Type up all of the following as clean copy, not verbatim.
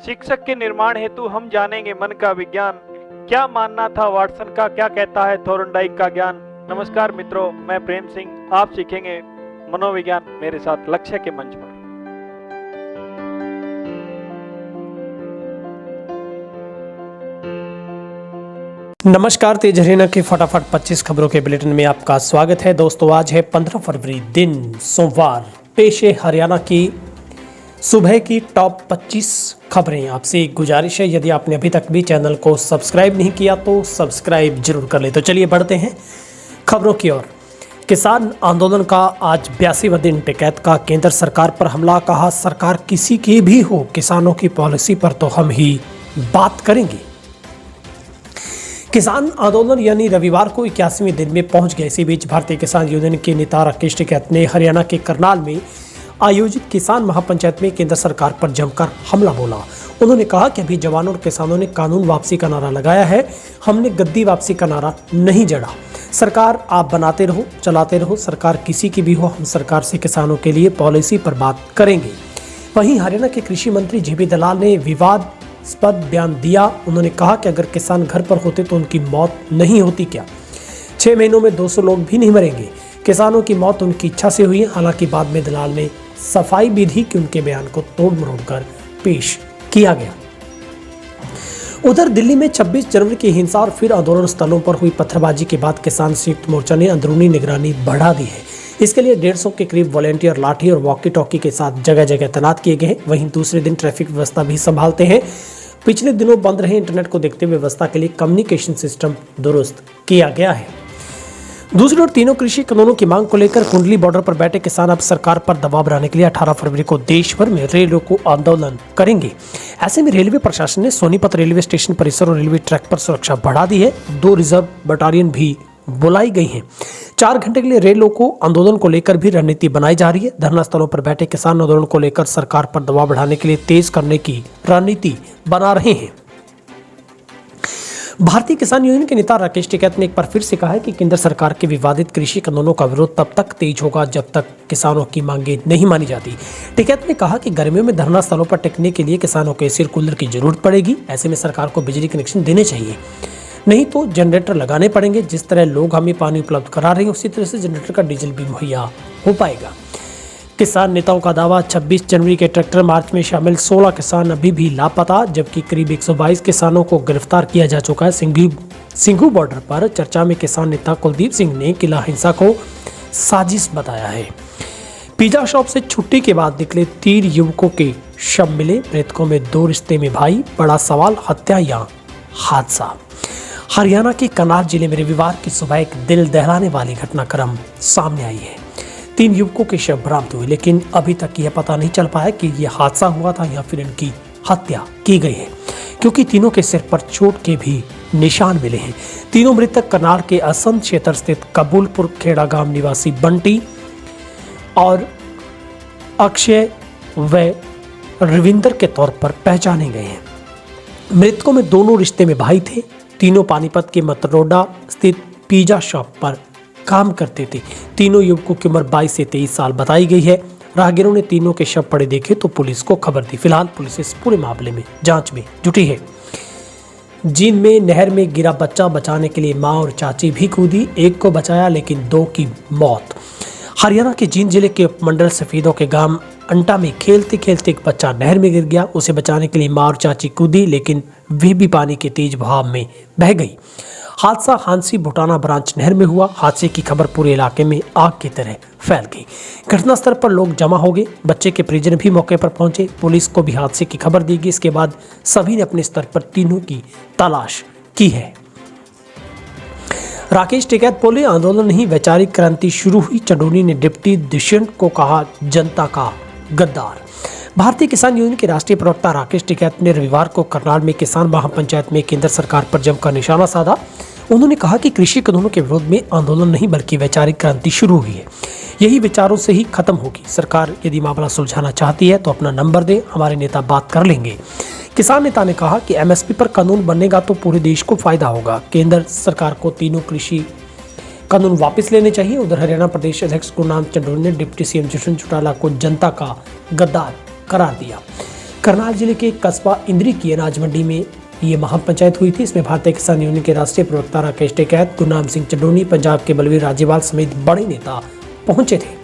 शिक्षक के निर्माण हेतु हम जानेंगे मन का विज्ञान। क्या मानना था वाटसन का, क्या कहता है थोर्नडाइक का ज्ञान। नमस्कार मित्रों, मैं प्रेम सिंह। आप सीखेंगे मनोविज्ञान मेरे साथ लक्ष्य के मंच पर। नमस्कार, तेज हरियाणा की फटाफट 25 खबरों के बुलेटिन में आपका स्वागत है। दोस्तों, आज है 15 फरवरी, दिन सोमवार। पेश है हरियाणा की सुबह की टॉप 25 खबरें। आपसे एक गुजारिश है, यदि आपने अभी तक भी चैनल को सब्सक्राइब नहीं किया तो सब्सक्राइब जरूर कर ले। तो चलिए बढ़ते हैं खबरों की ओर। किसान आंदोलन का आज 82वां दिन। टिकैत का केंद्र सरकार पर हमला। कहा, सरकार किसी की भी हो, किसानों की पॉलिसी पर तो हम ही बात करेंगे। किसान आंदोलन यानी रविवार को 81वें दिन में पहुंच गए। इसी बीच भारतीय किसान यूनियन के नेता राकेश टिकैत ने हरियाणा के करनाल में आयोजित किसान महापंचायत में केंद्र सरकार पर जमकर हमला बोला। उन्होंने कहा कि अभी जवानों और किसानों ने कानून वापसी का नारा लगाया है, हमने गद्दी वापसी का नारा नहीं जड़ा। सरकार आप बनाते रहो, चलाते रहो, सरकार किसी की भी हो, हम सरकार से किसानों के लिए पॉलिसी पर बात करेंगे। वहीं हरियाणा के कृषि मंत्री जेपी दलाल ने विवादास्पद बयान दिया। उन्होंने कहा कि अगर किसान घर पर होते तो उनकी मौत नहीं होती क्या? 6 महीनों में 200 लोग भी नहीं मरेंगे। किसानों की मौत उनकी इच्छा से हुई है। हालांकि बाद में दलाल ने सफाई भी दी कि उनके बयान को तोड़ मरोड़ कर पेश किया गया। उधर दिल्ली में 26 जनवरी की हिंसा और फिर आंदोलन स्थलों पर हुई पत्थरबाजी के बाद किसान संयुक्त मोर्चा ने अंदरूनी निगरानी बढ़ा दी है। इसके लिए 150 के करीब वॉलेंटियर लाठी और वॉकी टॉकी के साथ जगह जगह तैनात किए गए हैं। वहीं दूसरे दिन ट्रैफिक व्यवस्था भी संभालते हैं। पिछले दिनों बंद रहे इंटरनेट को देखते हुए व्यवस्था के लिए कम्युनिकेशन सिस्टम दुरुस्त किया गया है। दूसरी ओर तीनों कृषि कानूनों की मांग को लेकर कुंडली बॉर्डर पर बैठे किसान अब सरकार पर दबाव बनाने के लिए 18 फरवरी को देश भर में रेल रोको आंदोलन करेंगे। ऐसे में रेलवे प्रशासन ने सोनीपत रेलवे स्टेशन परिसर और रेलवे ट्रैक पर सुरक्षा बढ़ा दी है। 2 रिजर्व बटालियन भी बुलाई गई हैं। 4 घंटे के लिए रेल रोको आंदोलन को लेकर भी रणनीति बनाई जा रही है। धरना स्थलों पर बैठे किसान आंदोलन को लेकर सरकार पर दबाव बढ़ाने के लिए तेज करने की रणनीति बना रहे हैं। भारतीय किसान यूनियन के नेता राकेश टिकैत ने एक बार फिर से कहा है कि केंद्र सरकार के विवादित कृषि कानूनों का विरोध तब तक तेज होगा जब तक किसानों की मांगें नहीं मानी जाती। टिकैत ने कहा कि गर्मियों में धरना स्थलों पर टिकने के लिए किसानों को एसी और कूलर की जरूरत पड़ेगी। ऐसे में सरकार को बिजली कनेक्शन देने चाहिए, नहीं तो जनरेटर लगाने पड़ेंगे। जिस तरह लोग हमें पानी उपलब्ध करा रहे हैं उसी तरह से जनरेटर का डीजल भी मुहैया हो पाएगा। किसान नेताओं का दावा, 26 जनवरी के ट्रैक्टर मार्च में शामिल 16 किसान अभी भी लापता, जबकि करीब 122 किसानों को गिरफ्तार किया जा चुका है। सिंघू बॉर्डर पर चर्चा में किसान नेता कुलदीप सिंह ने किला हिंसा को साजिश बताया है। पिज्जा शॉप से छुट्टी के बाद निकले 3 युवकों के शव मिले। मृतकों में 2 रिश्ते में भाई। बड़ा सवाल, हत्या या हादसा। हरियाणा के करनाल जिले में रविवार की सुबह एक दिल दहलाने वाली घटनाक्रम सामने आई है। 3 युवकों के शव बरामद हुए, लेकिन अभी तक यह पता नहीं चल पाया कि यह हादसा हुआ था या फिर इनकी हत्या की गई है, क्योंकि तीनों के सिर पर चोट के भी निशान मिले हैं। तीनों मृतक करनाल के असंध क्षेत्र स्थित कबूलपुर खेड़ा गांव निवासी बंटी और अक्षय व रविंदर के तौर पर पहचाने गए हैं। मृतकों में दोनों रिश्ते में भाई थे। तीनों पानीपत के मतरोडा स्थित पिज्जा शॉप पर काम करते थे। तीनों युवकों की उम्र 22 से 23 साल बताई गई है। राहगीरों ने तीनों के शव पड़े देखे तो पुलिस को खबर दी। फिलहाल पुलिस इस पूरे मामले में जांच में जुटी है। जींद में नहर में गिरा बच्चा बचाने के लिए मां और चाची भी कूदी। एक को बचाया लेकिन 2 की मौत। हरियाणा के जींद जिले के उपमंडल सफेदों के गांव अंटा में खेलते खेलते एक बच्चा नहर में गिर गया। उसे बचाने के लिए मां और चाची कूदी, लेकिन वे भी पानी के तेज बहाव में बह गई। हादसा हांसी भुटाना ब्रांच नहर में हुआ। हादसे की खबर पूरे इलाके में आग की तरह फैल गई। घटनास्थल पर लोग जमा हो गए। बच्चे के परिजन भी मौके पर पहुंचे। पुलिस को भी हादसे की खबर दी गई। इसके बाद सभी ने अपने स्तर पर तीनों की तलाश की है। राकेश टिकैत बोले, आंदोलन नहीं वैचारिक क्रांति शुरू हुई। चंडोनी ने डिप्टी दुष्यंत को कहा जनता का गद्दार। भारतीय किसान यूनियन के राष्ट्रीय प्रवक्ता राकेश टिकैत ने रविवार को करनाल में किसान महापंचायत में केंद्र सरकार पर जमकर निशाना साधा। उन्होंने कहा कि कृषि कानूनों के विरोध में आंदोलन नहीं बल्कि वैचारिक क्रांति शुरू हुई है। यही विचारों से ही खत्म होगी। सरकार यदि मामला सुलझाना चाहती है तो अपना नंबर दे, हमारे नेता बात कर लेंगे। किसान नेता ने कहा कि एमएसपी पर कानून बनेगा तो पूरे देश को फायदा होगा। केंद्र सरकार को तीनों कृषि कानून वापस लेने चाहिए। उधर हरियाणा प्रदेश अध्यक्ष गुरनाम चंडोनी ने डिप्टी सीएम दुष्यंत चौटाला को जनता का गद्दार करार दिया। करनाल जिले के कस्बा इंद्री की अनाज मंडी में ये महापंचायत हुई थी। इसमें भारतीय किसान यूनियन के राष्ट्रीय प्रवक्ता राकेश टिकैत, गुरनाम सिंह चड्डोनी, पंजाब के बलवीर राजेवाल समेत बड़े नेता पहुंचे थे।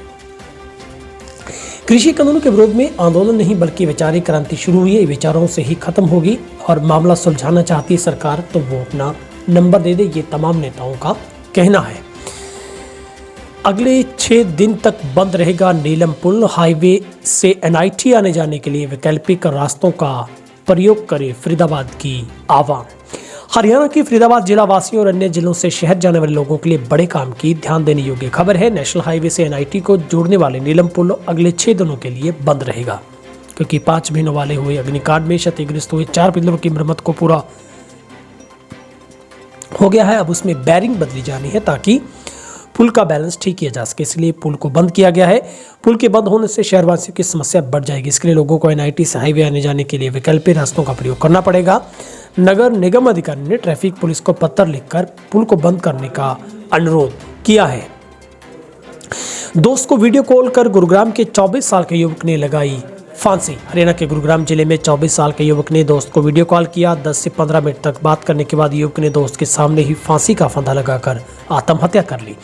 कृषि कानूनों के विरोध में आंदोलन नहीं बल्कि वैचारिक क्रांति शुरू हुई है। विचारों से ही खत्म होगी और मामला सुलझाना चाहती है सरकार तो वो अपना नंबर दे दे, ये तमाम नेताओं का कहना है। अगले 6 दिन तक बंद रहेगा नीलम पुल। हाईवे से एनआईटी आने जाने के लिए वैकल्पिक रास्तों का प्रयोग करे फरीदाबाद की आवाम। हरियाणा के फरीदाबाद जिला वासियों और अन्य जिलों से शहर जाने वाले लोगों के लिए बड़े काम की ध्यान देने योग्य खबर है। नेशनल हाईवे से एनआईटी को जोड़ने वाले नीलम पुल अगले 6 दिनों के लिए बंद रहेगा, क्योंकि 5 महीनों वाले हुए अग्निकांड में क्षतिग्रस्त हुए 4 पिलरों की मरम्मत को पूरा हो गया है। अब उसमें बैरिंग बदली जानी है ताकि पुल का बैलेंस ठीक किया जा सके, इसलिए पुल को बंद किया गया है। पुल के बंद होने से शहरवासियों की समस्या बढ़ जाएगी। इसके लिए लोगों को एनआईटी से हाईवे आने जाने के लिए वैकल्पिक रास्तों का प्रयोग करना पड़ेगा। नगर निगम अधिकारी ने ट्रैफिक पुलिस को पत्र लिखकर पुल को बंद करने का अनुरोध किया है। दोस्त को वीडियो कॉल कर गुरुग्राम के 24 साल के युवक ने लगाई फांसी। हरियाणा के गुरुग्राम जिले में 24 साल के युवक ने दोस्त को वीडियो कॉल किया। 10 से 15 मिनट तक बात करने के बाद युवक ने दोस्त के सामने ही फांसी का फंदा लगाकर आत्महत्या कर ली।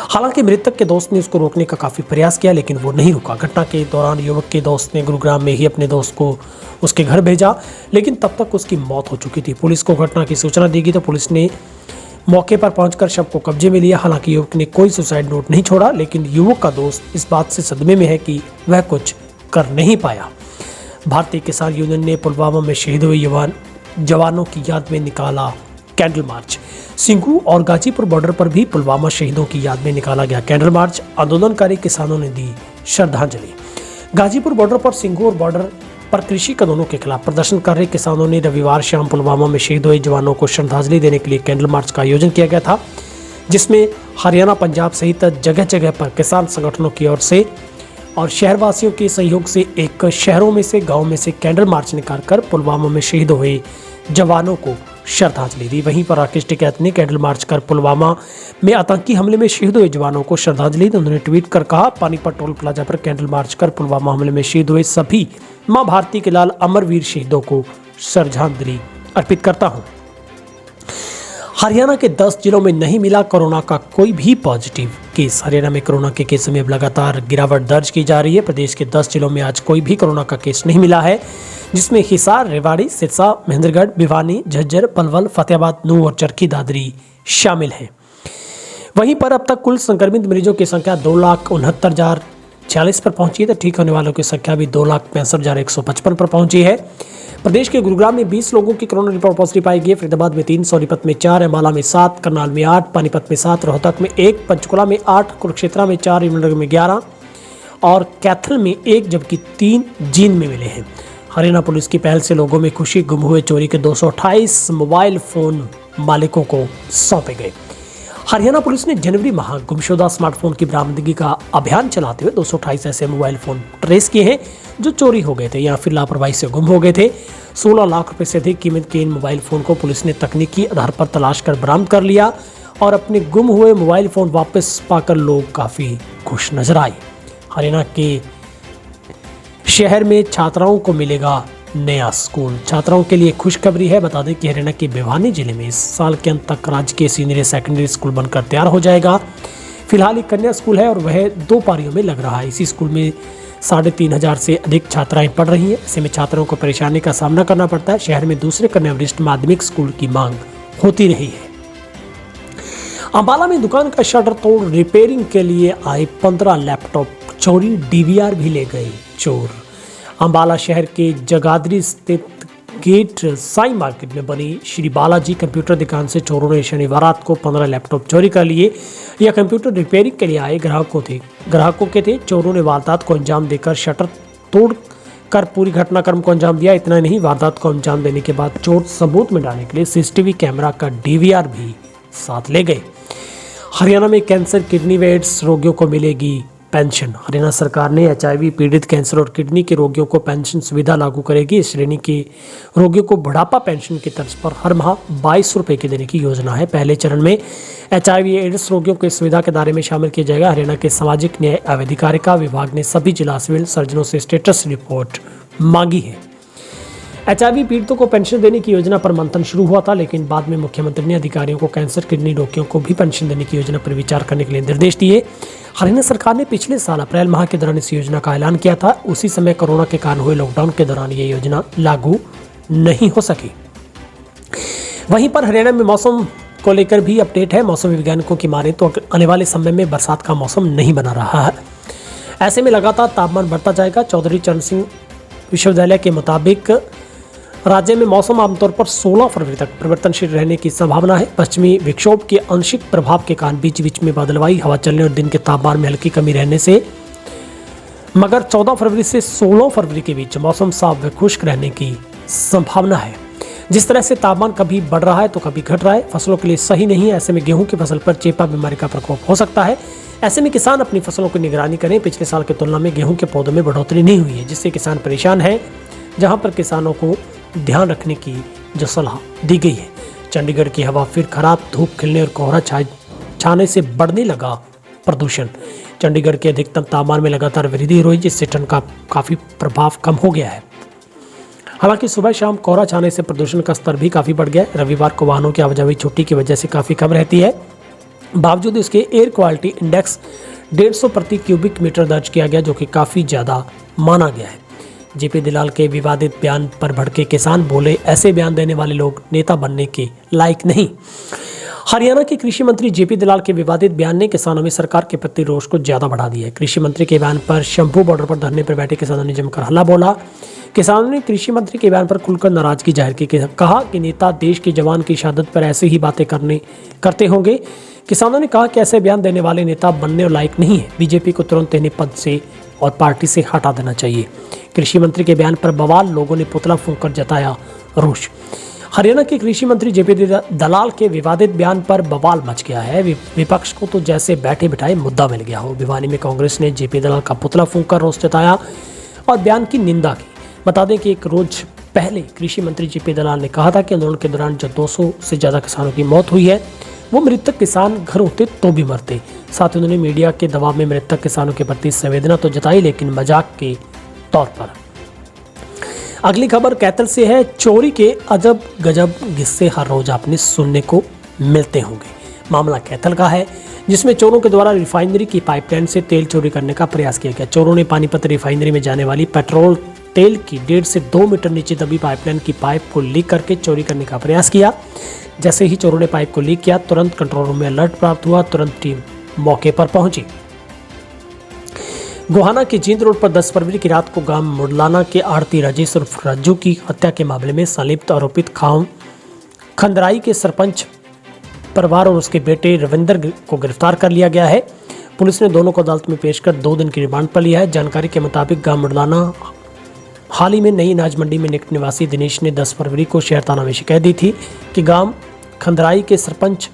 हालांकि मृतक के दोस्त ने उसको रोकने का काफी प्रयास किया, लेकिन वो नहीं रुका। घटना के दौरान युवक के दोस्त ने गुरुग्राम में ही अपने दोस्त को उसके घर भेजा, लेकिन तब तक उसकी मौत हो चुकी थी। पुलिस को घटना की सूचना दी गई तो पुलिस ने मौके पर पहुंचकर शव को कब्जे में लिया। हालांकि युवक ने कोई सुसाइड नोट नहीं छोड़ा, लेकिन युवक का दोस्त इस बात से सदमे में है कि वह कुछ कर नहीं पाया। भारतीय किसान यूनियन ने पुलवामा में शहीद हुए जवानों की याद में निकाला कैंडल मार्च। सिंघू और गाजीपुर बॉर्डर पर भी पुलवामा शहीदों की याद में निकाला गया कैंडल मार्च। आंदोलनकारी किसानों ने दी श्रद्धांजलि। गाजीपुर बॉर्डर पर सिंघू और बॉर्डर पर कृषि कानूनों के खिलाफ प्रदर्शन कर रहे किसानों ने रविवार शाम पुलवामा में शहीद हुए जवानों को श्रद्धांजलि देने के लिए कैंडल मार्च का आयोजन किया गया था, जिसमें हरियाणा, पंजाब सहित जगह जगह पर किसान संगठनों की ओर से और शहरवासियों के सहयोग से एक शहरों में से, गांव में से कैंडल मार्च निकालकर पुलवामा में शहीद हुए जवानों को श्रद्धांजलि दी। वहीं पर राकेश टिकैत ने कैंडल मार्च कर पुलवामा में आतंकी हमले में शहीद हुए जवानों को श्रद्धांजलि दी। उन्होंने ट्वीट कर कहा, पानीपत टोल प्लाजा पर कैंडल मार्च कर पुलवामा हमले में शहीद हुए सभी मां भारती के लाल अमरवीर शहीदों को श्रद्धांजलि अर्पित करता हूं। हरियाणा के 10 जिलों में नहीं मिला कोरोना का कोई भी पॉजिटिव केस। हरियाणा में कोरोना के केस में अब लगातार गिरावट दर्ज की जा रही है। प्रदेश के 10 जिलों में आज कोई भी कोरोना का केस नहीं मिला है, जिसमें हिसार, रेवाड़ी, सिरसा, महेंद्रगढ़, भिवानी, झज्जर, पलवल, फतेहाबाद, नूंह और चरखी दादरी शामिल हैं। वहीं पर अब तक कुल संक्रमित मरीजों की संख्या 2,69,046 पर पहुंची है, तो ठीक होने वालों की संख्या भी 2,65,155 पर पहुंची है। प्रदेश के गुरुग्राम में 20 लोगों की कोरोना रिपोर्ट पॉजिटिव पाई गई। फरीदाबाद में 3, सोनीपत में 4, अम्बाला में 7, करनाल में 8, पानीपत में 7, रोहतक में 1, पंचकुला में 8, कुरुक्षेत्र में 4, यमुनानगर में 11 और कैथल में 1, जबकि 3 जींद में मिले हैं। हरियाणा पुलिस की पहल से लोगों में खुशी। गुम हुए चोरी के 228 मोबाइल फोन मालिकों को सौंपे गए। हरियाणा पुलिस ने जनवरी माह गुमशुदा स्मार्टफोन की बरामदगी का अभियान चलाते हुए 228 ऐसे मोबाइल फोन ट्रेस किए हैं जो चोरी हो गए थे या फिर लापरवाही से गुम हो गए थे। 16 लाख रुपए से अधिक कीमत के इन मोबाइल फोन को पुलिस ने तकनीकी आधार पर तलाश कर बरामद कर लिया और अपने गुम हुए मोबाइल फोन वापस पाकर लोग काफी खुश नजर आए। हरियाणा के शहर में छात्राओं को मिलेगा नया स्कूल। छात्राओं के लिए खुशखबरी है। बता दें कि हरियाणा के भिवानी जिले में इस साल के अंत तक राजकीय सीनियर सेकेंडरी स्कूल बनकर तैयार हो जाएगा। फिलहाल एक कन्या स्कूल है और वह 2 पारियों में लग रहा है। इसी स्कूल में 3,500 से अधिक छात्राएं पढ़ रही हैं। ऐसे में छात्रों को परेशानी का सामना करना पड़ता है। शहर में दूसरे कन्या वरिष्ठ माध्यमिक स्कूल की मांग होती रही है। अंबाला में दुकान का शटर तोड़ रिपेयरिंग के लिए आए 15 लैपटॉप चोरी, डीवीआर भी ले गए चोर। अंबाला शहर के जगाधरी स्थित गेट साई मार्केट में बनी श्री बालाजी कंप्यूटर दुकान से चोरों ने शनिवार रात को 15 लैपटॉप चोरी कर लिए। यह कंप्यूटर रिपेयरिंग के लिए आए ग्राहकों के थे। चोरों ने वारदात को अंजाम देकर शटर तोड़ कर पूरी घटनाक्रम को अंजाम दिया। इतना नहीं, वारदात को अंजाम देने के बाद चोर सबूत में डालने के लिए सीसीटीवी कैमरा का डीवीआर भी साथ ले गए। हरियाणा में कैंसर, किडनी व एड्स रोगियों को मिलेगी पेंशन। हरियाणा सरकार ने एचआईवी पीड़ित, कैंसर और किडनी के रोगियों को पेंशन सुविधा लागू करेगी। इस श्रेणी के रोगियों को बुढ़ापा पेंशन की तर्ज पर हर माह 22 रुपये की देने की योजना है। पहले चरण में एचआईवी एड्स रोगियों को इस सुविधा के दायरे में शामिल किया जाएगा। हरियाणा के सामाजिक न्याय एवं अधिकारिता विभाग ने सभी जिला सिविल सर्जनों से स्टेटस रिपोर्ट मांगी है। HIV पीड़ितों को पेंशन देने की योजना पर मंथन शुरू हुआ था, लेकिन बाद में मुख्यमंत्री ने अधिकारियों को कैंसर, किडनी रोगियों को भी पेंशन देने की योजना पर विचार करने के लिए निर्देश दिए। हरियाणा सरकार ने पिछले साल अप्रैल माह के दौरान इस योजना का ऐलान किया था। उसी समय कोरोना के कारण हुए लॉकडाउन के दौरान ये योजना लागू नहीं हो सकी। वहीं पर हरियाणा में मौसम को लेकर भी अपडेट है। मौसम वैज्ञानिकों की माने तो आने वाले समय में बरसात का मौसम नहीं बना रहा है। ऐसे में लगातार तापमान बढ़ता जाएगा। चौधरी चरण सिंह विश्वविद्यालय के मुताबिक राज्य में मौसम आमतौर पर 16 फरवरी तक परिवर्तनशील रहने की संभावना है। पश्चिमी विक्षोभ के आंशिक प्रभाव के कारण बीच बीच में बादलवाई हवा चलने और दिन के तापमान में हल्की कमी रहने से मगर 14 फरवरी से 16 फरवरी के बीच मौसम साफ व खुश्क रहने की संभावना है। जिस तरह से तापमान कभी बढ़ रहा है तो कभी घट रहा है, फसलों के लिए सही नहीं है। ऐसे में गेहूं की फसल पर चेपा बीमारी का प्रकोप हो सकता है। ऐसे में किसान अपनी फसलों की निगरानी करें। पिछले साल की तुलना में गेहूं के पौधों में बढ़ोतरी नहीं हुई है, जिससे किसान परेशान है, जहां पर किसानों को ध्यान रखने की जो सलाह दी गई है। चंडीगढ़ की हवा फिर खराब, धूप खिलने और कोहरा छाने से बढ़ने लगा प्रदूषण। चंडीगढ़ के अधिकतम तापमान में लगातार वृद्धि हुई, जिससे ठंड का काफी प्रभाव कम हो गया है। हालांकि सुबह शाम कोहरा छाने से प्रदूषण का स्तर भी काफी बढ़ गया है। रविवार को वाहनों की आवाजाही छुट्टी की वजह से काफी कम रहती है। बावजूद इसके एयर क्वालिटी इंडेक्स 150 प्रति क्यूबिक मीटर दर्ज किया गया, जो कि काफी ज्यादा माना गया है। जेपी दलाल के विवादित बयान पर भड़के किसान बोले, ऐसे बयान देने वाले लोग नेता बनने के लायक नहीं। हरियाणा के कृषि मंत्री जेपी दलाल के विवादित बयान ने किसानों में सरकार के प्रति रोष को ज्यादा बढ़ा दिया है। कृषि मंत्री के बयान पर शंभू बॉर्डर पर धरने पर बैठे किसानों ने जमकर हल्ला बोला। किसानों ने कृषि मंत्री के बयान पर खुलकर नाराजगी जाहिर की। कहा कि नेता देश के जवान की शहादत पर ऐसे ही बातें करते होंगे। किसानों ने कहा कि ऐसे बयान देने वाले नेता बनने लायक नहीं है। बीजेपी को तुरंत इन्हें पद से और पार्टी से हटा देना चाहिए। कृषि मंत्री के बयान पर बवाल, लोगों ने पुतला फूंककर जताया रोष। हरियाणा के कृषि मंत्री जेपी दलाल के विवादित बयान पर बवाल मच गया है। विपक्ष को तो जैसे बैठे बिठाए मुद्दा मिल गया हो। भिवानी में कांग्रेस ने जेपी दलाल का पुतला फूंककर रोष जताया और बयान की निंदा की। बता दें कि एक रोज पहले कृषि मंत्री जेपी दलाल ने कहा था कि आंदोलन के दौरान जो 200 से ज्यादा किसानों की मौत हुई है, वो मृतक किसान घर होते तो भी मरते। साथ ही उन्होंने मीडिया के दबाव में मृतक किसानों के प्रति संवेदना तो जताई, लेकिन मजाक के तौर पर। अगली खबर कैथल से है। चोरी के अजब गजब किस्से हर रोज आपने सुनने को मिलते होंगे। मामला कैथल का है, जिसमें चोरों के द्वारा रिफाइनरी की पाइपलाइन से तेल चोरी करने का प्रयास किया गया। चोरों ने पानीपत रिफाइनरी में जाने वाली पेट्रोल तेल की 1.5 से 2 मीटर नीचे दबी पाइपलाइन की पाइप को लीक करके चोरी करने का प्रयास किया। जैसे ही चोरों ने पाइप को लीक किया, तुरंत कंट्रोल रूम में अलर्ट प्राप्त हुआ। तुरंत टीम मौके पर पहुंची। गोहाना के जींद रोड पर 10 फरवरी की रात को गांव मुडलाना के आड़ती राजेश उर्फ राजू की हत्या के मामले में संलिप्त आरोपित खंदराई के सरपंच परिवार और उसके बेटे रविंदर को गिरफ्तार कर लिया गया है। पुलिस ने दोनों को अदालत में पेश कर 2 दिन की रिमांड पर लिया है। जानकारी के मुताबिक गांव मुडलाना हाल ही में नई अनाज मंडी में निकट निवासी दिनेश ने 10 फरवरी को शहर थाना में शिकायत दी थी कि गांव खंदराई के सरपंच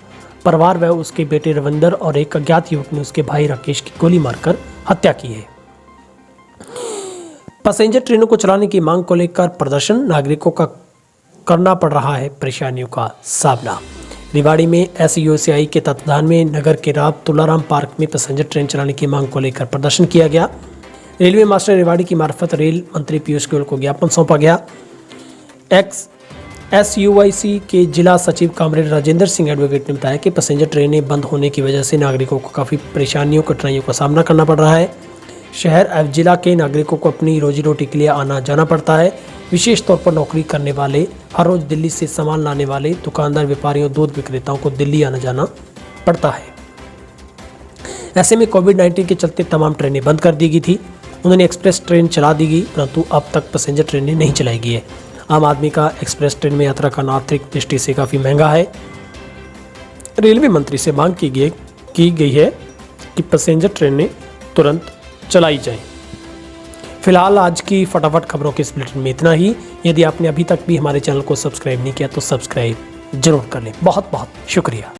परिवार व उसके बेटे रविंदर और एक अज्ञात युवक ने उसके भाई राकेश की गोली मारकर हत्या की है। पैसेंजर ट्रेनों को चलाने की मांग को लेकर प्रदर्शन, नागरिकों का करना पड़ रहा है परेशानियों का सामना। रिवाड़ी में SUCI के तत्वाधान में नगर के राव तुलाराम पार्क में पैसेंजर ट्रेन चलाने की मांग को लेकर प्रदर्शन किया गया। रेलवे मास्टर रिवाड़ी की मार्फत रेल मंत्री पीयूष गोयल को ज्ञापन सौंपा गया। SUIC के जिला सचिव कामरेड राजेंद्र सिंह एडवोकेट ने बताया कि पैसेंजर ट्रेनें बंद होने की वजह से नागरिकों को काफ़ी परेशानियों कठिनाइयों का सामना करना पड़ रहा है। शहर एवं जिला के नागरिकों को अपनी रोजी रोटी के लिए आना जाना पड़ता है। विशेष तौर पर नौकरी करने वाले, हर रोज दिल्ली से सामान लाने वाले दुकानदार, व्यापारियों, दूध विक्रेताओं को दिल्ली आना जाना पड़ता है। ऐसे में कोविड-19 के चलते तमाम ट्रेनें बंद कर दी गई थी। उन्होंने एक्सप्रेस ट्रेन चला दी गई, परंतु अब तक पैसेंजर ट्रेनें नहीं चलाई गई है। आम आदमी का एक्सप्रेस ट्रेन में यात्रा करना आर्थिक दृष्टि से काफ़ी महंगा है। रेलवे मंत्री से मांग की गई है कि पैसेंजर ट्रेनें तुरंत चलाई जाएं। फिलहाल आज की फटाफट खबरों के इस बुलेटिन में इतना ही। यदि आपने अभी तक भी हमारे चैनल को सब्सक्राइब नहीं किया तो सब्सक्राइब जरूर कर लें। बहुत बहुत शुक्रिया।